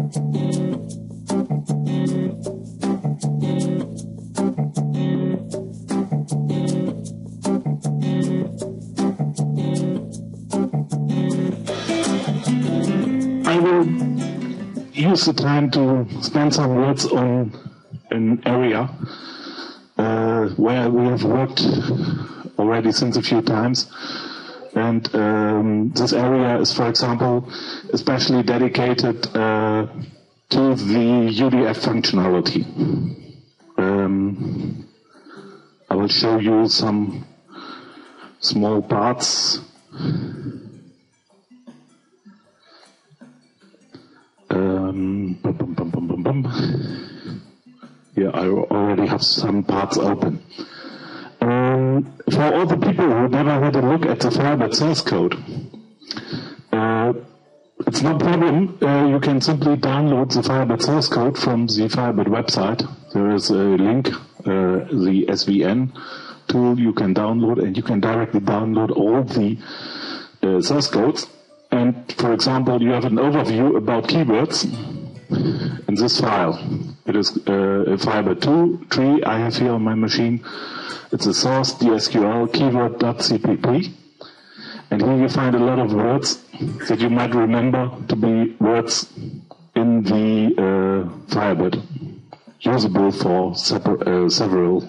I will use the time to spend some words on an area where we have worked already since a few times. And this area is, for example, especially dedicated to the UDF functionality. I will show you some small parts. Here I already have some parts open. For all the people who never had a look at the Firebird source code, it's no problem. You can simply download the Firebird source code from the Firebird website. There is a link, the SVN tool you can download, and you can directly download all the source codes. And for example, you have an overview about keywords in this file. It is a Firebird 2 tree I have here on my machine. It's a source DSQL keyword.cpp. And here you find a lot of words that you might remember to be words in the Firebird, usable for several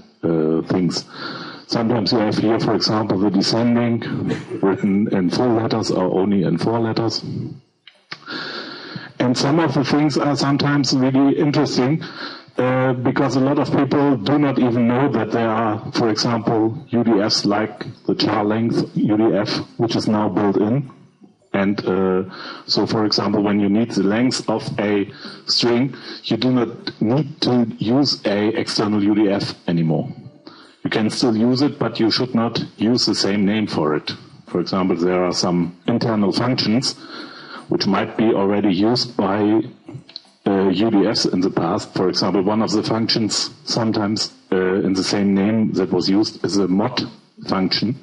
things. Sometimes you have here, for example, the descending written in 4 letters or only in 4 letters. And some of the things are sometimes really interesting because a lot of people do not even know that there are, for example, UDFs like the char length UDF, which is now built in. And so, for example, when you need the length of a string, you do not need to use a external UDF anymore. You can still use it, but you should not use the same name for it. For example, there are some internal functions which might be already used by UDFs in the past. For example, one of the functions sometimes in the same name that was used is a mod function.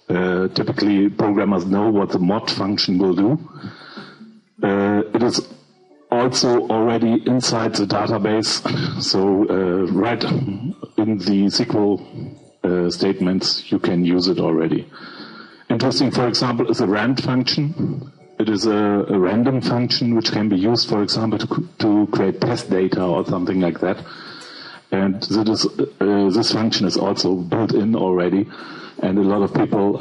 Typically, programmers know what the mod function will do. It is also already inside the database, so right in the SQL statements you can use it already. Interesting, for example, is a rand function. It is a random function which can be used, for example, to create test data or something like that. And this function is also built in already. And a lot of people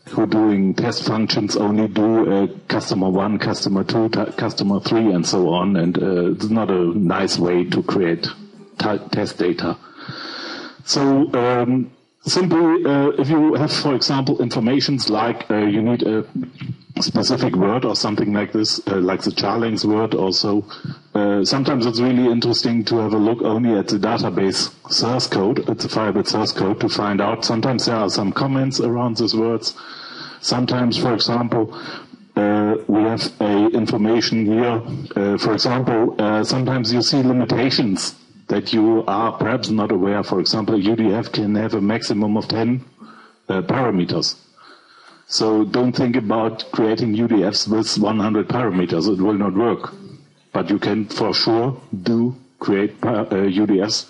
who are doing test functions only do customer 1, customer 2, customer 3, and so on. And it's not a nice way to create test data. So simply, if you have, for example, informations like you need a specific word or something like this, like the char length word also, sometimes it's really interesting to have a look only at the database source code, at the Firebird source code, to find out. Sometimes there are some comments around these words. Sometimes, for example, we have information here. For example, sometimes you see limitations that you are perhaps not aware. For example, UDF can have a maximum of 10 parameters. So don't think about creating UDFs with 100 parameters. It will not work. But you can for sure create UDFs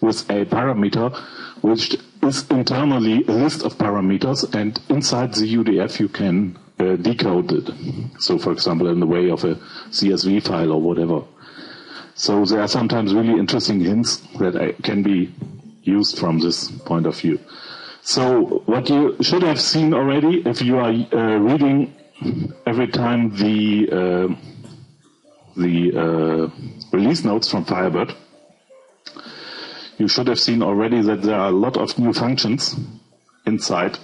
with a parameter which is internally a list of parameters, and inside the UDF you can decode it. So for example, in the way of a CSV file or whatever. So there are sometimes really interesting hints that can be used from this point of view. So what you should have seen already, if you are reading every time the release notes from Firebird, you should have seen already that there are a lot of new functions inside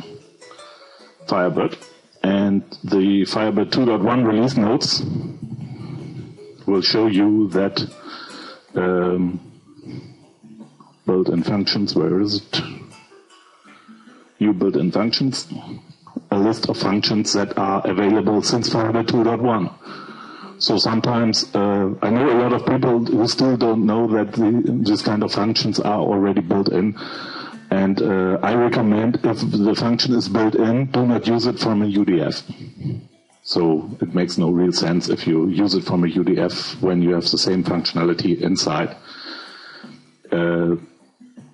Firebird, and the Firebird 2.1 release notes will show you that built-in functions, where is it? New built-in functions, a list of functions that are available since Firebird 2.1. So sometimes, I know a lot of people who still don't know that these kind of functions are already built in. And I recommend, if the function is built in, do not use it from a UDF. So it makes no real sense if you use it from a UDF when you have the same functionality inside,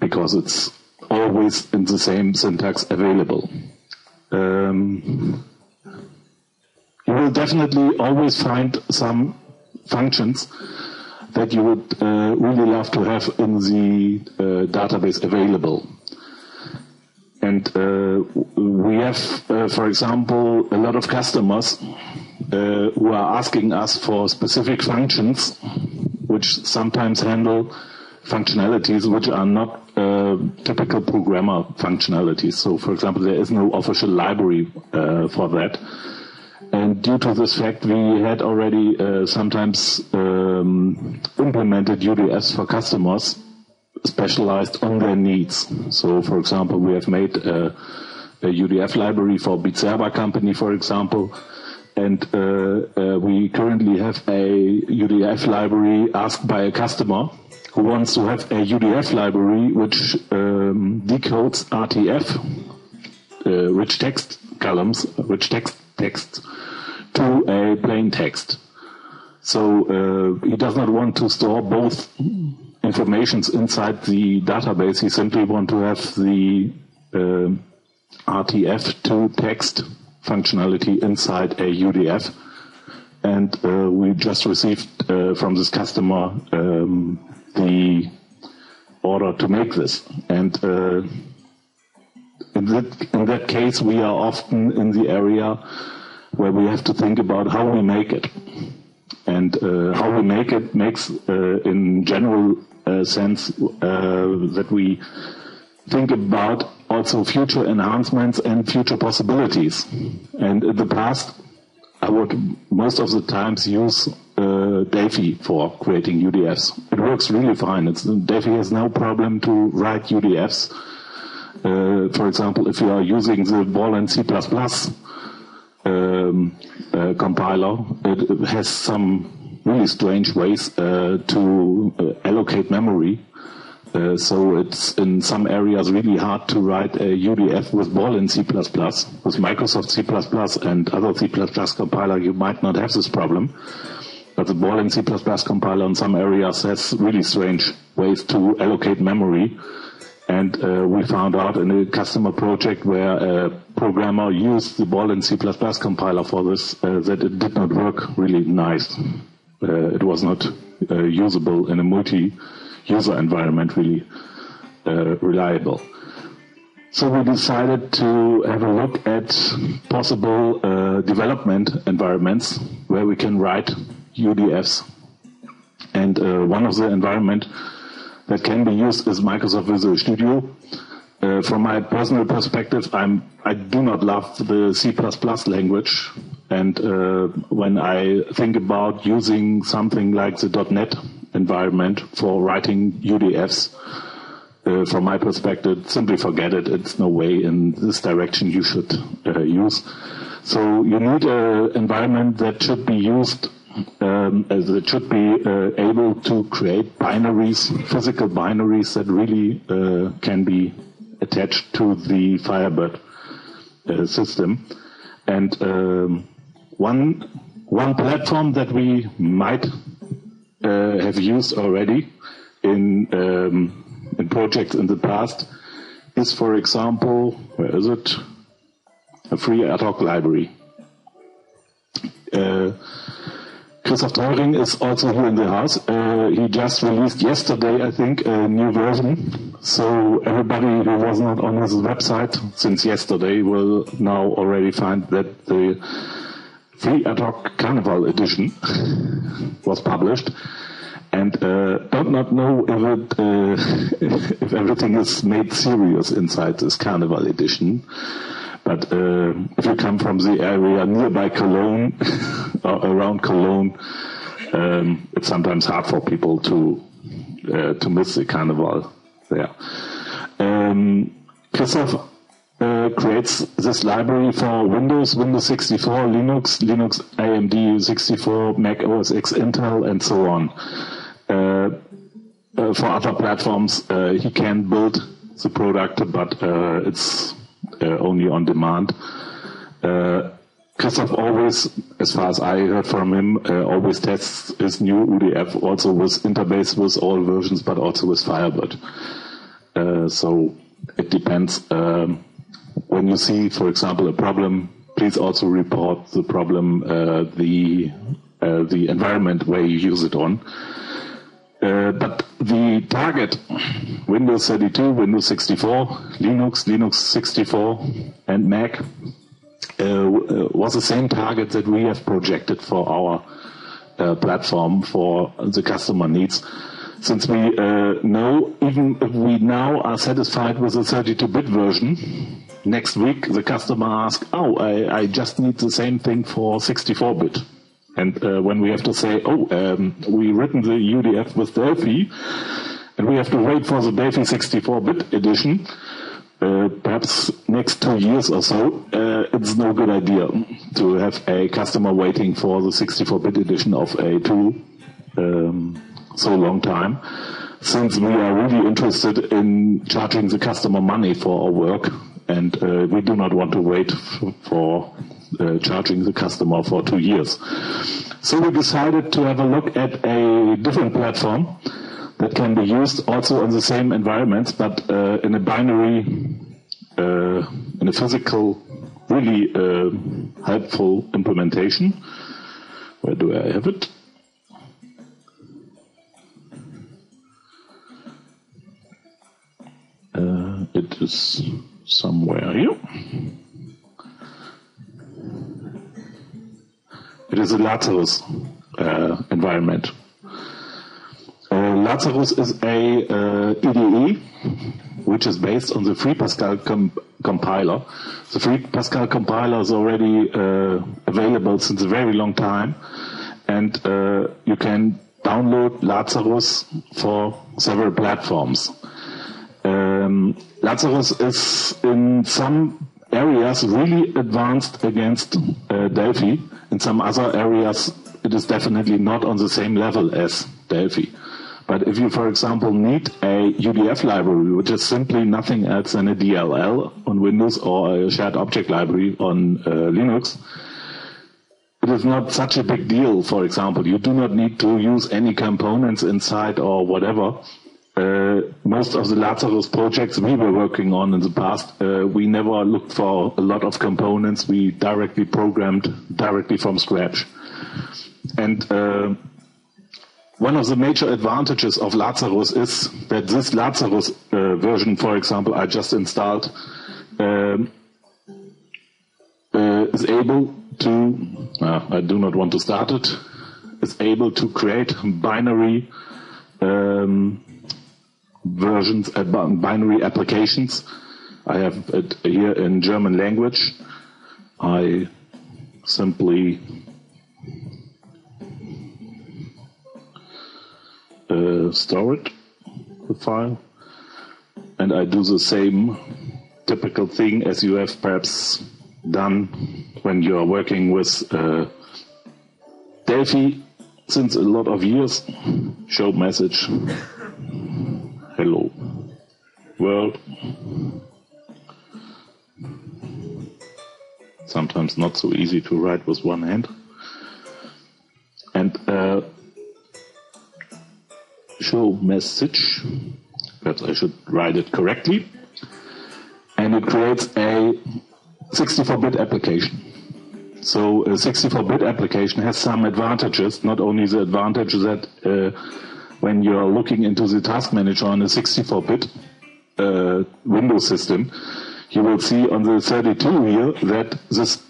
because it's always in the same syntax available. You will definitely always find some functions that you would really love to have in the database available. And we have, for example, a lot of customers who are asking us for specific functions which sometimes handle functionalities which are not typical programmer functionalities. So, for example, there is no official library for that. And due to this fact, we had already sometimes implemented UDFs for customers specialized on their needs. So, for example, we have made a UDF library for Beat Server company, for example, and we currently have a UDF library asked by a customer who wants to have a UDF library which decodes RTF, rich text columns, rich text to a plain text. So he does not want to store both informations inside the database. He simply wants to have the RTF to text functionality inside a UDF. And we just received from this customer the order to make this. And in that case, we are often in the area where we have to think about how we make it. And how we make it makes, in general sense, that we think about also future enhancements and future possibilities. And in the past, I would most of the times use Delphi for creating UDFs. It works really fine. Delphi has no problem to write UDFs. For example, if you are using the Ball and C++ compiler, it has some really strange ways to allocate memory. So it's in some areas really hard to write a UDF with Ball in C++. With Microsoft C++ and other C++ compiler, you might not have this problem. But the Ball in C++ compiler in some areas has really strange ways to allocate memory. And we found out in a customer project where a programmer used the Ball in C++ compiler for this, that it did not work really nice. It was not usable in a multi-user environment, really reliable. So we decided to have a look at possible development environments where we can write UDFs. And one of the environment that can be used is Microsoft Visual Studio. From my personal perspective, I do not love the C++ language. And when I think about using something like the .NET environment for writing UDFs, from my perspective, simply forget it. It's no way in this direction you should use. So you need an environment that should be used, that should be able to create binaries, physical binaries that really can be attached to the Firebird system. And one platform that we might have used already in projects in the past is, for example, where is it? A free ad hoc library. Christoph Teuring is also here in the house. He just released yesterday, I think, a new version. So everybody who was not on his website since yesterday will now already find that the free ad hoc Carnival edition was published. And don't not know if everything is made serious inside this Carnival edition. But if you come from the area nearby Cologne, or around Cologne, it's sometimes hard for people to miss the Carnival there. Christoph creates this library for Windows, Windows 64, Linux, AMD 64, Mac OS X, Intel, and so on. For other platforms, he can build the product, but it's only on demand. Christoph always, as far as I heard from him, always tests his new UDF also with interface with all versions, but also with Firebird. So it depends. When you see, for example, a problem, please also report the problem, the environment where you use it on. But the target, Windows 32, Windows 64, Linux 64, and Mac, was the same target that we have projected for our platform for the customer needs. Since we know, even if we now are satisfied with the 32-bit version, next week the customer asks, I just need the same thing for 64-bit. And when we have to say, we written the UDF with Delphi, and we have to wait for the Delphi 64-bit edition, perhaps next 2 years or so, it's no good idea to have a customer waiting for the 64-bit edition of a tool so long time, since we are really interested in charging the customer money for our work, and we do not want to wait for charging the customer for 2 years. So we decided to have a look at a different platform that can be used also in the same environments, but in a binary, in a physical, really helpful implementation. Where do I have it? It is somewhere here. It is a Lazarus environment. Lazarus is a IDE which is based on the Freepascal compiler. The Freepascal compiler is already available since a very long time, and you can download Lazarus for several platforms. Lazarus is in some areas really advanced against Delphi. In some other areas, it is definitely not on the same level as Delphi. But if you, for example, need a UDF library, which is simply nothing else than a DLL on Windows or a shared object library on Linux, it is not such a big deal, for example. You do not need to use any components inside or whatever. Most of the Lazarus projects we were working on in the past, we never looked for a lot of components. We directly programmed directly from scratch. And one of the major advantages of Lazarus is that this Lazarus version, for example, I just installed, is able to, I do not want to start it, is able to create binary versions, binary applications. I have it here in German language. I simply store it, the file, and I do the same typical thing as you have perhaps done when you are working with Delphi since a lot of years. Show message. Hello world. Sometimes not so easy to write with one hand. And show message. Perhaps I should write it correctly. And it creates a 64-bit application. So a 64-bit application has some advantages, not only the advantage that when you're looking into the task manager on a 64-bit Windows system, you will see on the 32 here that this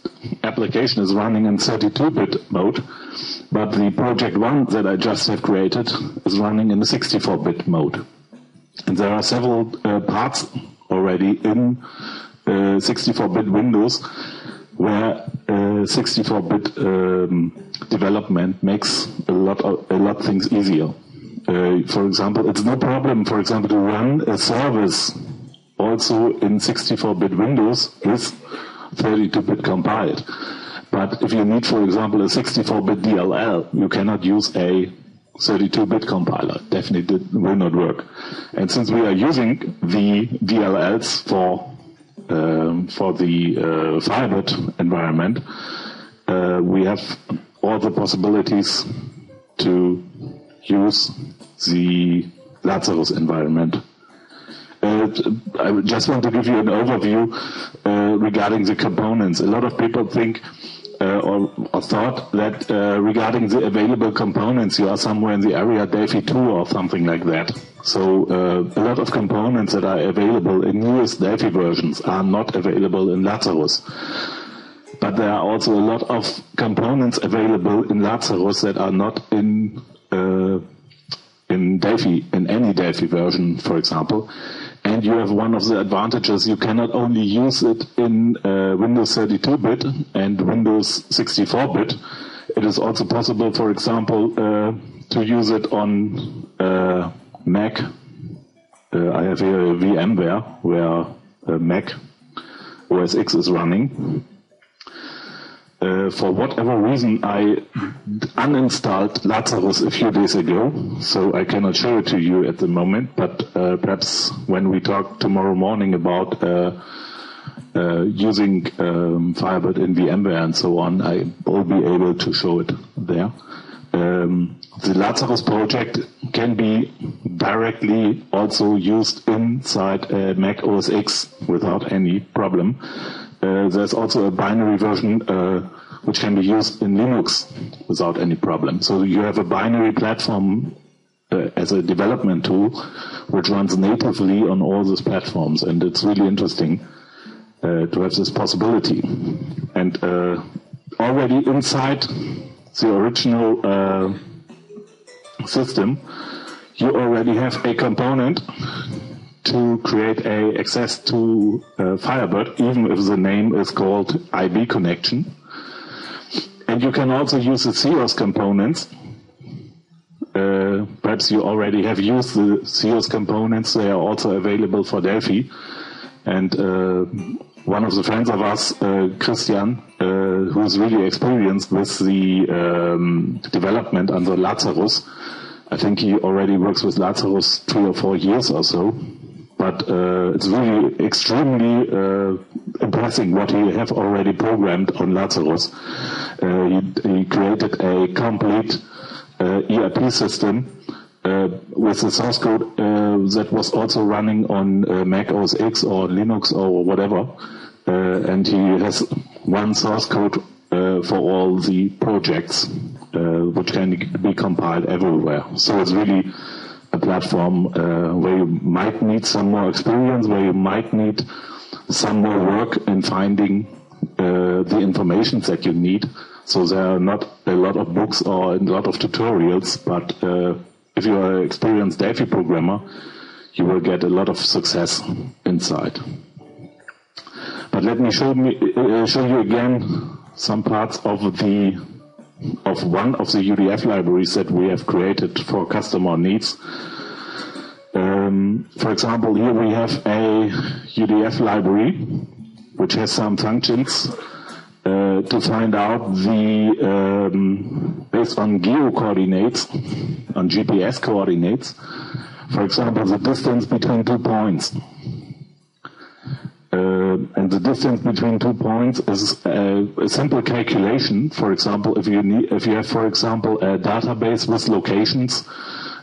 application is running in 32-bit mode, but the project one that I just have created is running in the 64-bit mode. And there are several parts already in 64-bit Windows where 64-bit development makes a lot things easier. For example, it's no problem, for example, to run a service also in 64-bit Windows with 32-bit compiled. But if you need, for example, a 64-bit DLL, you cannot use a 32-bit compiler. Definitely will not work. And since we are using the DLLs for the Firebird environment, we have all the possibilities to use the Lazarus environment. I just want to give you an overview regarding the components. A lot of people think or thought that regarding the available components, you are somewhere in the area Delphi 2 or something like that. So a lot of components that are available in newest Delphi versions are not available in Lazarus. But there are also a lot of components available in Lazarus that are not in Delphi, in any Delphi version, for example. And you have one of the advantages, you cannot only use it in Windows 32-bit and Windows 64-bit. It is also possible, for example, to use it on Mac. I have here a VMware where Mac OS X is running. For whatever reason, I uninstalled Lazarus a few days ago, so I cannot show it to you at the moment, but perhaps when we talk tomorrow morning about using Firebird in VMware and so on, I will be able to show it there. The Lazarus project can be directly also used inside Mac OS X without any problem. There's also a binary version which can be used in Linux without any problem. So you have a binary platform as a development tool which runs natively on all these platforms, and it's really interesting to have this possibility. And already inside the original system, you already have a component to create access to Firebird, even if the name is called IB connection. And you can also use the CEOS components. Perhaps you already have used the CEOS components. They are also available for Delphi. And one of the friends of us, Christian, who is really experienced with the development under Lazarus, I think he already works with Lazarus 3 or 4 years or so. But it's really extremely impressive what he have already programmed on Lazarus. He created a complete ERP system with the source code that was also running on Mac OS X or Linux or whatever. And he has one source code for all the projects which can be compiled everywhere. So it's really a platform where you might need some more experience, where you might need some more work in finding the information that you need. So there are not a lot of books or a lot of tutorials, but if you are an experienced Delphi programmer, you will get a lot of success inside. But let me show you again some parts of one of the UDF libraries that we have created for customer needs. For example, here we have a UDF library which has some functions to find out based on geo coordinates, on GPS coordinates, for example, the distance between 2 points. And the distance between 2 points is a simple calculation. For example, if you have, for example, a database with locations,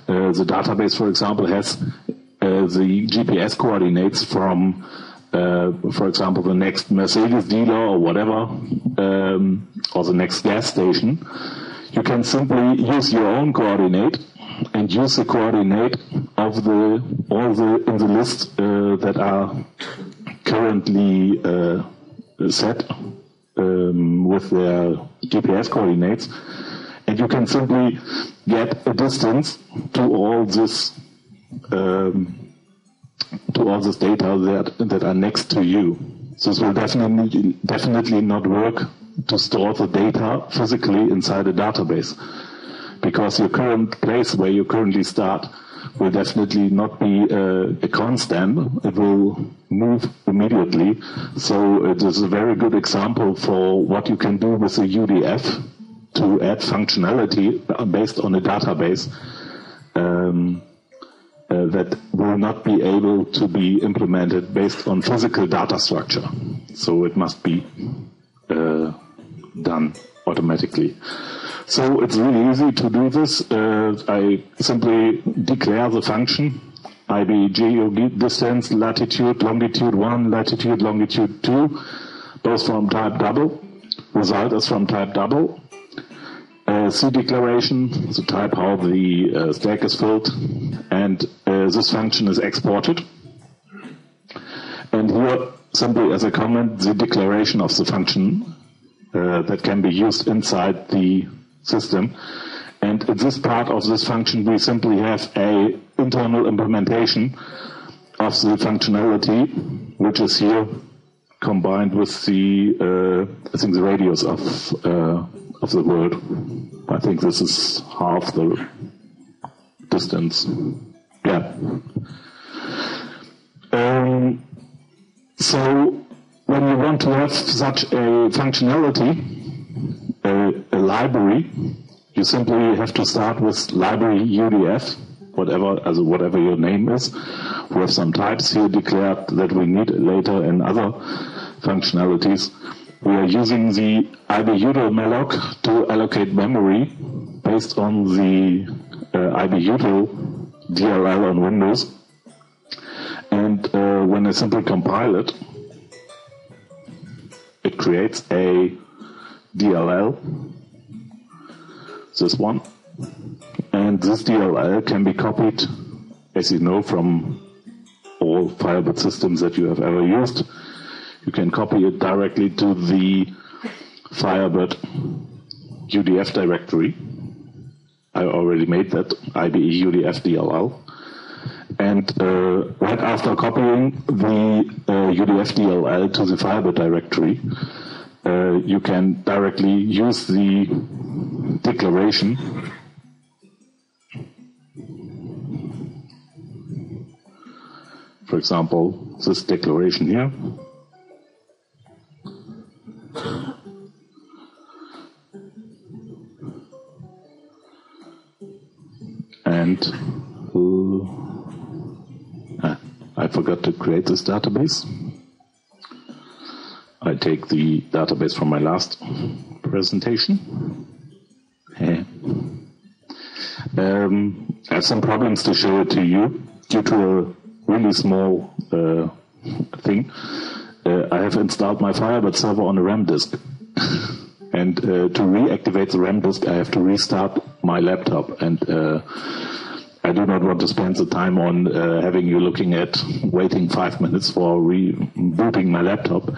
the database, for example, has the GPS coordinates from, for example, the next Mercedes dealer or whatever, or the next gas station. You can simply use your own coordinate and use the coordinate of in the list that are currently set with their GPS coordinates, and you can simply get a distance to all this data that are next to you. So this will definitely not work to store the data physically inside a database, because your current place where you currently start will definitely not be a constant. It will move immediately. So it is a very good example for what you can do with a UDF to add functionality based on a database that will not be able to be implemented based on physical data structure. So it must be done automatically. So it's really easy to do this. I simply declare the function IB geodistance, latitude, longitude 1, latitude, longitude 2, both from type double. Result is from type double. C declaration, the type how the stack is filled, and this function is exported. And here, simply as a comment, the declaration of the function that can be used inside the system. And in this part of this function, we simply have a internal implementation of the functionality, which is here combined with the, I think, the radius of the world. I think this is half the distance. Yeah. So when you want to have such a functionality, a library, you simply have to start with library UDF, whatever your name is. We have some types here declared that we need later in other functionalities. We are using the IBUtil malloc to allocate memory based on the IBUtil DLL on Windows. And when I simply compile it, it creates a DLL, this one. And this DLL can be copied, as you know, from all Firebird systems that you have ever used. You can copy it directly to the Firebird UDF directory. I already made that, IBE UDF DLL. And right after copying the UDF DLL to the Firebird directory, you can directly use the declaration for example, this declaration here. And I forgot to create this database. I take the database from my last presentation. I have some problems to show it to you due to a really small thing. I have installed my Firebird server on a RAM disk. And to reactivate the RAM disk, I have to restart my laptop. And I do not want to spend the time on having you looking at waiting 5 minutes for rebooting my laptop.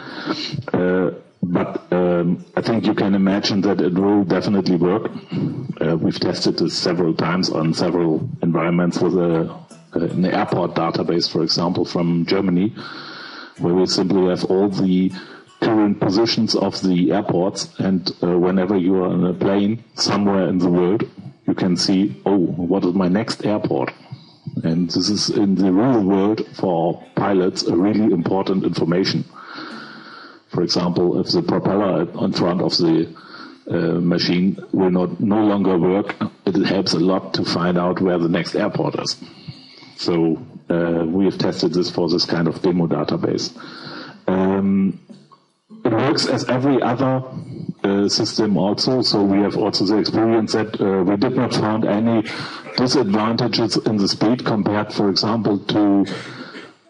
But I think you can imagine that it will definitely work. We've tested this several times on several environments with an airport database, for example, from Germany, where we simply have all the current positions of the airports, and whenever you are on a plane somewhere in the world, you can see, oh, what is my next airport? And this is, in the real world, for pilots, a really important information. For example, if the propeller in front of the machine will no longer work, it helps a lot to find out where the next airport is. So we have tested this for this kind of demo database. It works as every other system also, so we have also the experience that we did not find any disadvantages in the speed compared, for example, to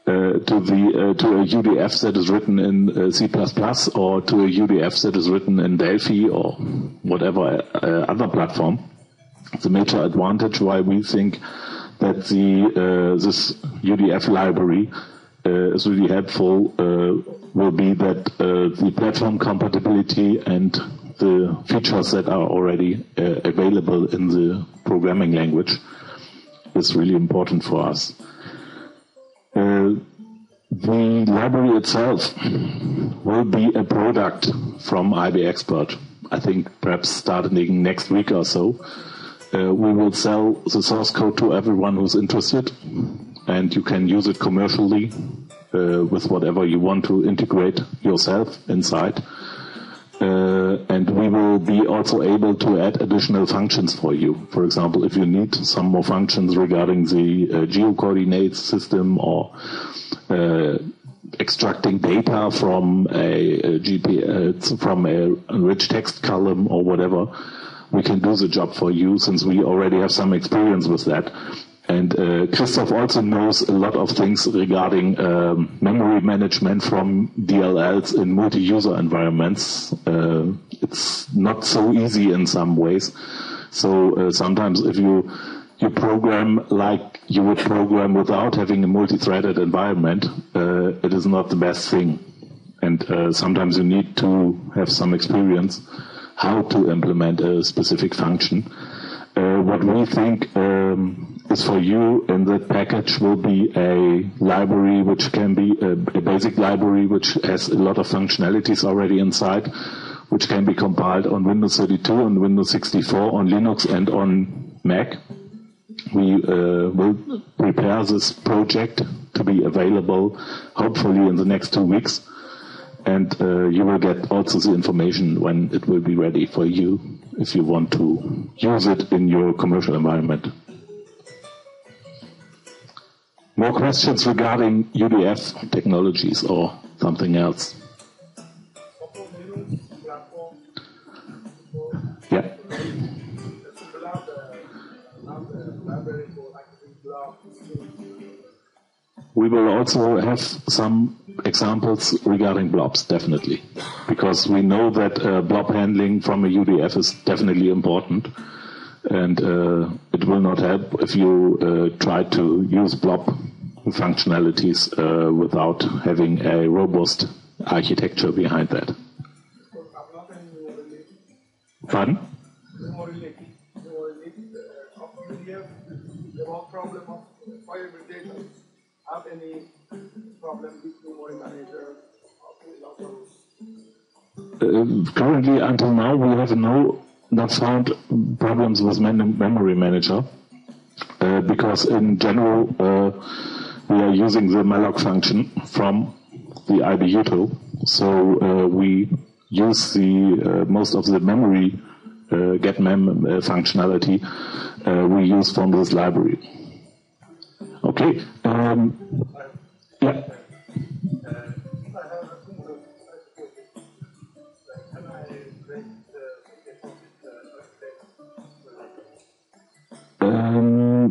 a UDF that is written in C++ or to a UDF that is written in Delphi or whatever other platform. The major advantage why we think that this UDF library is really helpful will be that the platform compatibility and the features that are already available in the programming language is really important for us. The library itself will be a product from IB Expert. I think perhaps starting next week or so. We will sell the source code to everyone who's interested, and you can use it commercially with whatever you want to integrate yourself inside. And we will be also able to add additional functions for you. For example, if you need some more functions regarding the geo-coordinate system or extracting data from a from a rich text column or whatever, we can do the job for you since we already have some experience with that. And Christoph also knows a lot of things regarding memory management from DLLs in multi-user environments. It's not so easy in some ways. So sometimes if you program like you would program without having a multi-threaded environment, it is not the best thing. And sometimes you need to have some experience how to implement a specific function. What we think is for you in that package will be a library which can be a basic library which has a lot of functionalities already inside, which can be compiled on Windows 32, on Windows 64, on Linux and on Mac. We will prepare this project to be available hopefully in the next 2 weeks, and you will get also the information when it will be ready for you if you want to use it in your commercial environment. More questions regarding UDF technologies or something else? Yeah. We will also have some examples regarding blobs, definitely, because we know that blob handling from a UDF is definitely important, and it will not help if you try to use blob functionalities without having a robust architecture behind that. Pardon? Problem of Firebird data. Have any problem with memory manager or currently, until now, we have not found problems with memory manager because in general we are using the malloc function from the IBUtil, so we use the most of the memory get mem functionality we use from this library. Okay. Yeah.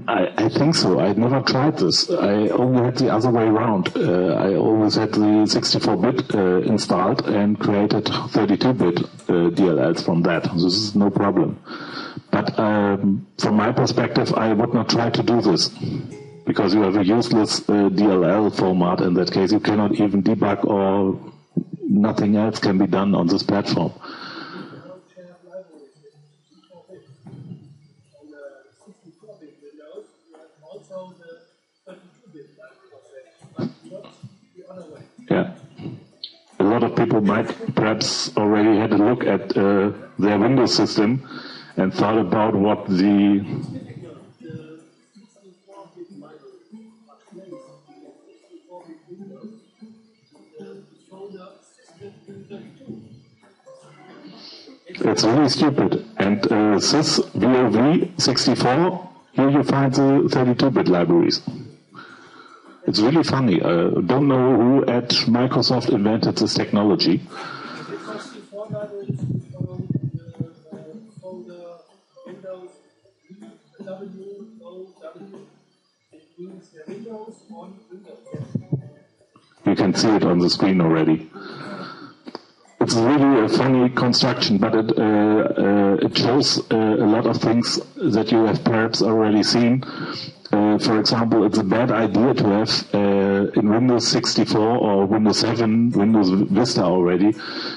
I think so. I never tried this. I only had the other way around. I always had the 64-bit installed and created 32-bit DLLs from that. This is no problem. But from my perspective, I would not try to do this, because you have a useless DLL format. In that case, you cannot even debug, or nothing else can be done on this platform. Yeah. A lot of people might perhaps already had a look at their Windows system and thought about what the it's really stupid. And sys VOV 64, here you find the 32-bit libraries. It's really funny. Don't know who at Microsoft invented this technology. You can see it on the screen already. It's really a funny construction, but it shows a lot of things that you have perhaps already seen. For example, it's a bad idea to have in Windows 64 or Windows 7, Windows Vista already.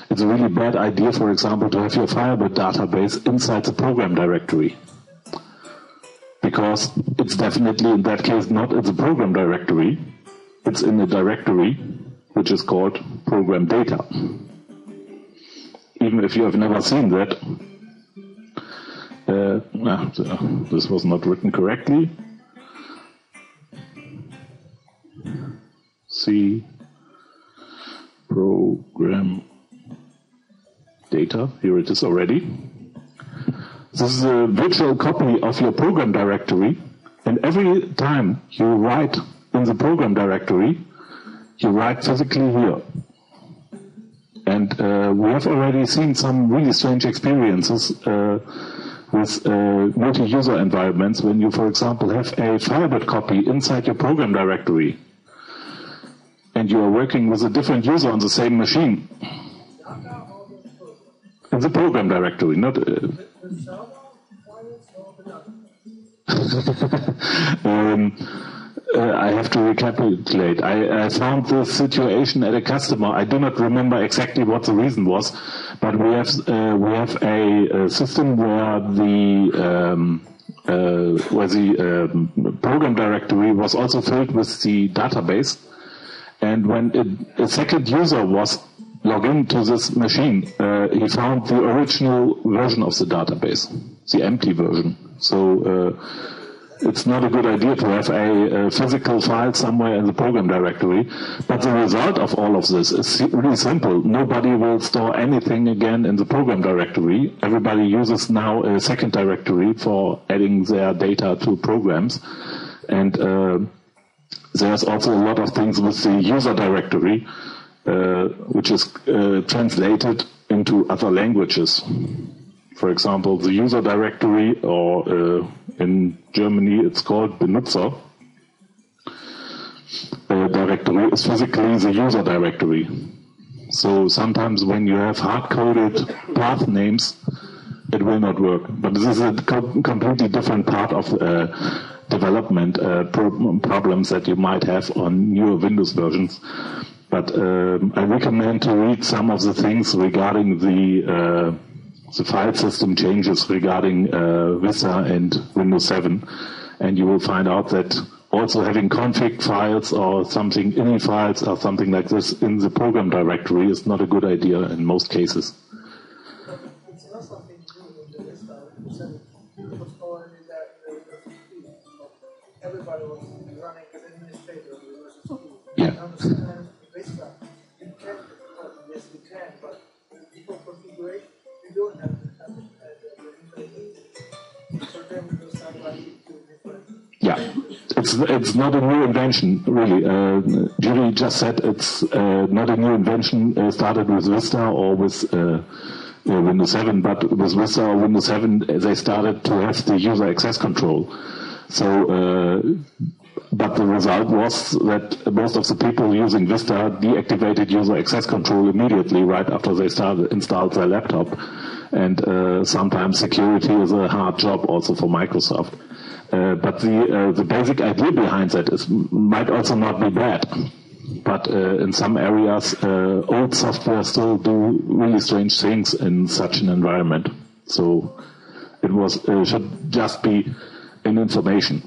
It's a really bad idea, for example, to have your Firebird database inside the program directory. Because it's definitely, in that case, not in the program directory. It's in a directory which is called program data. Even if you have never seen that, this was not written correctly. C program data, here it is already. This is a virtual copy of your program directory, and every time you write in the program directory, you write physically here. And we have already seen some really strange experiences with multi-user environments when you, for example, have a Firebird copy inside your program directory and you are working with a different user on the same machine. In the program directory, not... I have to recapitulate. I found this situation at a customer. I do not remember exactly what the reason was, but we have a system where the program directory was also filled with the database, and when a second user was logged into this machine, he found the original version of the database, the empty version. So it's not a good idea to have a physical file somewhere in the program directory. But the result of all of this is really simple. Nobody will store anything again in the program directory. Everybody uses now a second directory for adding their data to programs. And there's also a lot of things with the user directory, which is translated into other languages. For example, the user directory, or in Germany it's called Benutzer directory, is physically the user directory. So sometimes when you have hard-coded path names, it will not work. But this is a completely different part of development problems that you might have on newer Windows versions. But I recommend to read some of the things regarding the file system changes regarding Vista and Windows 7, and you will find out that also having config files or something, ini files or something like this in the program directory is not a good idea in most cases. It's not something new in the Vista. It was already that everybody was running as administrator of the university. Yeah. Now sometimes Vista, you can, yes you can, but before configuration, you don't have the so then you start running to different. Yeah, it's not a new invention, really. Julie just said it's not a new invention started with Vista or with Windows 7, but with Vista or Windows 7 they started to have the user access control. So, but the result was that most of the people using Vista deactivated user access control immediately right after they installed their laptop. And sometimes security is a hard job also for Microsoft. But the basic idea behind that might also not be bad. But in some areas, old software still do really strange things in such an environment. So it should just be an information.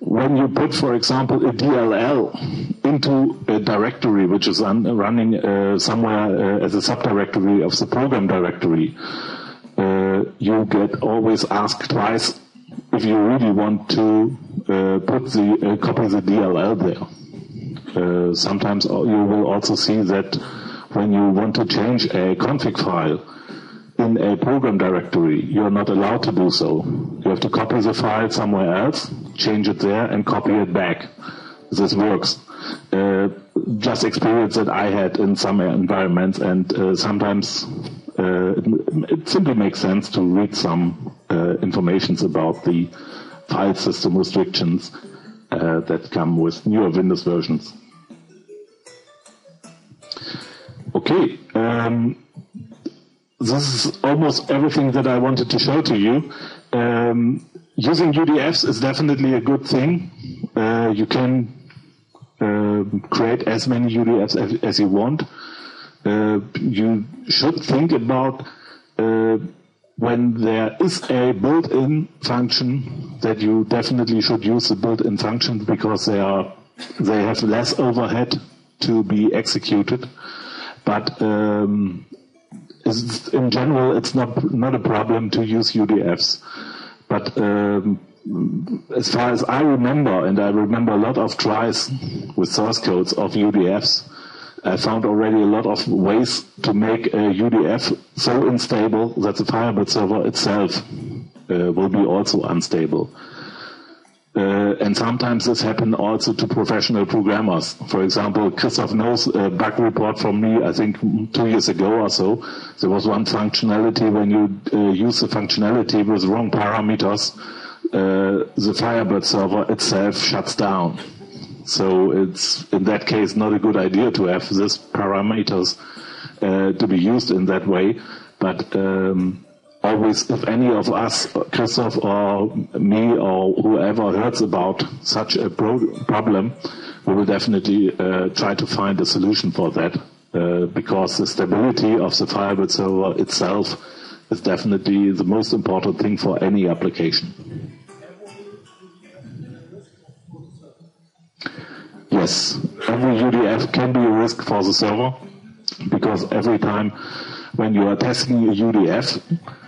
When you put, for example, a DLL into a directory which is running somewhere as a subdirectory of the program directory, you get always asked twice if you really want to copy the DLL there. Sometimes you will also see that when you want to change a config file in a program directory, you're not allowed to do so. You have to copy the file somewhere else, change it there, and copy it back. This works. Just experience that I had in some environments, and sometimes it simply makes sense to read some informations about the file system restrictions that come with newer Windows versions. Okay. This is almost everything that I wanted to show to you. Using UDFs is definitely a good thing. You can create as many UDFs as you want. You should think about when there is a built-in function that you definitely should use the built-in functions because they have less overhead to be executed. But in general, it's not a problem to use UDFs. But as far as I remember, and I remember a lot of tries with source codes of UDFs, I found already a lot of ways to make a UDF so unstable that the Firebird server itself will be also unstable. And sometimes this happens also to professional programmers. For example, Christoph knows a bug report from me, I think 2 years ago or so. There was one functionality when you use the functionality with wrong parameters, the Firebird server itself shuts down. So it's, in that case, not a good idea to have these parameters to be used in that way. But always, if any of us, Christoph or me or whoever hears about such a problem, we will definitely try to find a solution for that, because the stability of the Firebird server itself is definitely the most important thing for any application. Yes, every UDF can be a risk for the server, because every time when you are testing a UDF,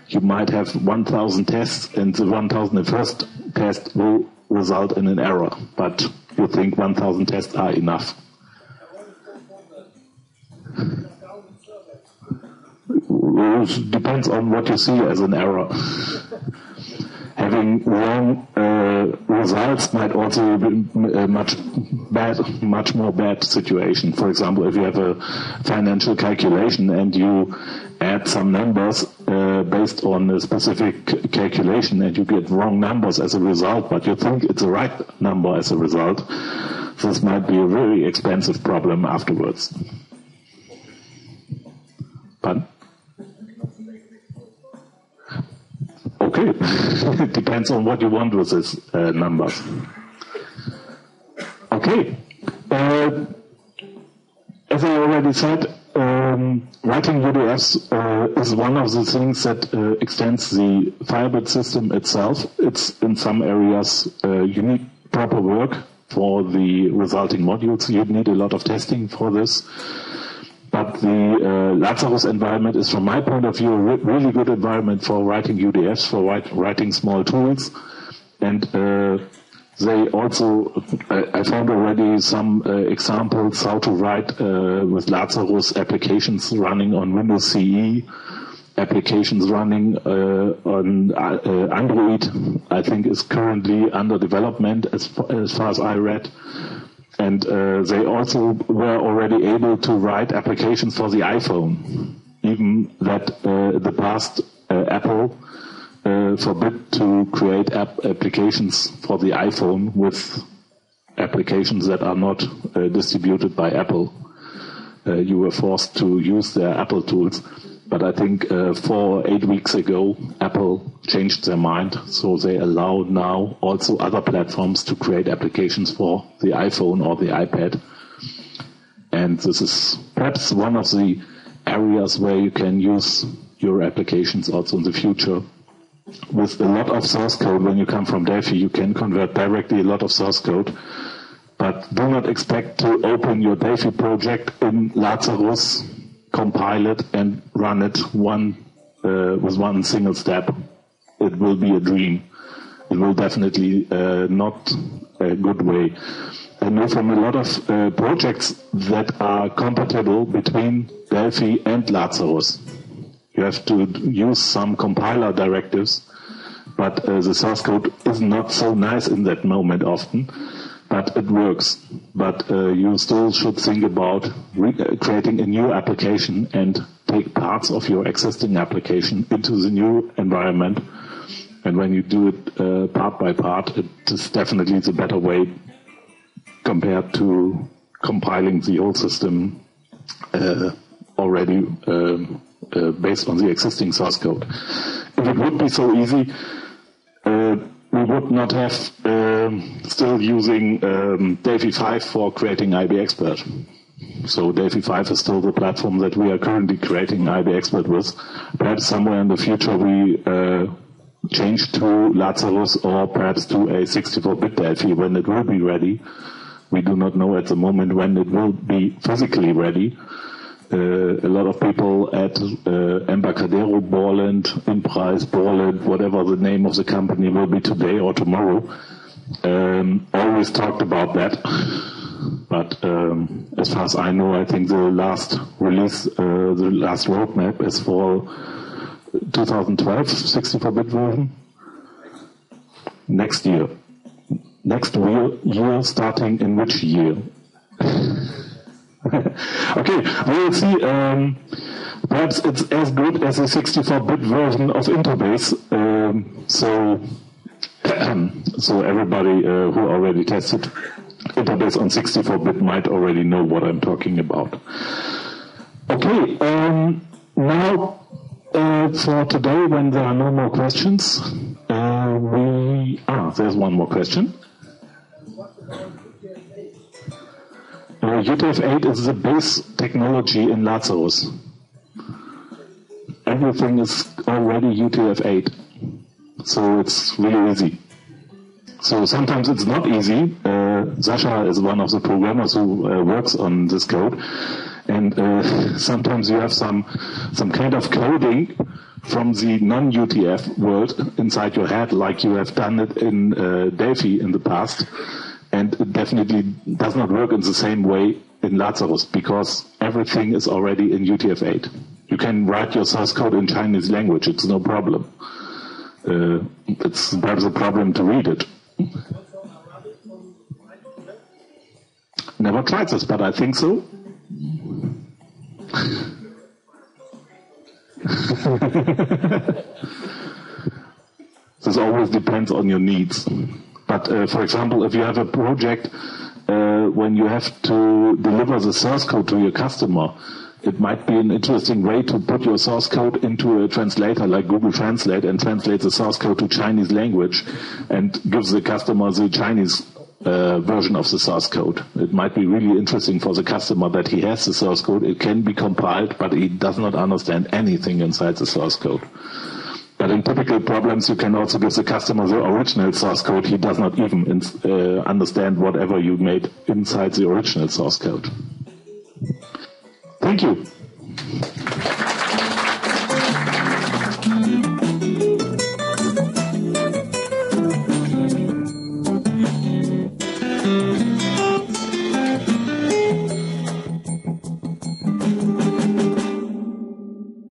you might have 1,000 tests, and the 1,001st test will result in an error. But you think 1,000 tests are enough. It depends on what you see as an error. Having wrong results might also be a much more bad situation. For example, if you have a financial calculation and you add some numbers based on a specific calculation and you get wrong numbers as a result, but you think it's the right number as a result, this might be a very expensive problem afterwards. But okay, it depends on what you want with these numbers. Okay, as I already said, writing UDFs is one of the things that extends the Firebird system itself. It's in some areas you need proper work for the resulting modules. You need a lot of testing for this. But the Lazarus environment is, from my point of view, a really good environment for writing UDFs, for writing small tools. And they also, I found already some examples how to write with Lazarus applications running on Windows CE, applications running on Android, I think is currently under development as far as I read. And they also were already able to write applications for the iPhone, even that in the past Apple forbid to create applications for the iPhone with applications that are not distributed by Apple. You were forced to use their Apple tools. But I think 4 or 8 weeks ago, Apple changed their mind, so they allow now also other platforms to create applications for the iPhone or the iPad. And this is perhaps one of the areas where you can use your applications also in the future. With a lot of source code, when you come from Delphi, you can convert directly a lot of source code. But do not expect to open your Delphi project in Lazarus, compile it and run it with one single step. It will be a dream. It will definitely not a good way. I know from a lot of projects that are compatible between Delphi and Lazarus. You have to use some compiler directives, but the source code is not so nice in that moment often. But it works. But you still should think about creating a new application and take parts of your existing application into the new environment. And when you do it part by part, it is definitely the better way compared to compiling the whole system already based on the existing source code. If it would be so easy, we would not have still using Delphi 5 for creating IB Expert. So Delphi 5 is still the platform that we are currently creating IB Expert with. Perhaps somewhere in the future we change to Lazarus or perhaps to a 64-bit Delphi when it will be ready. We do not know at the moment when it will be physically ready. A lot of people at Embarcadero, Borland, Imprise, Borland, whatever the name of the company will be today or tomorrow, always talked about that. But as far as I know, I think the last release, the last roadmap is for 2012, 64-bit version. Next year. next year starting in which year? Okay, we will see. Perhaps it's as good as a 64-bit version of Interbase. So everybody who already tested Interbase on 64-bit might already know what I'm talking about. Okay, now for today, when there are no more questions, there's one more question. UDF8 is the base technology in Lazarus. Everything is already UDF8, so it's really easy. So sometimes it's not easy. Sasha is one of the programmers who works on this code, and sometimes you have some kind of coding from the non-UTF world inside your head, like you have done it in Delphi in the past. And it definitely does not work in the same way in Lazarus, because everything is already in UTF-8. You can write your source code in Chinese language, it's no problem. It's perhaps a problem to read it. Never tried this, but I think so. This always depends on your needs. But for example, if you have a project when you have to deliver the source code to your customer, it might be an interesting way to put your source code into a translator like Google Translate and translate the source code to Chinese language and give the customer the Chinese version of the source code. It might be really interesting for the customer that he has the source code, it can be compiled, but he does not understand anything inside the source code. But in typical problems, you can also give the customer the original source code. He does not even understand whatever you made inside the original source code. Thank you.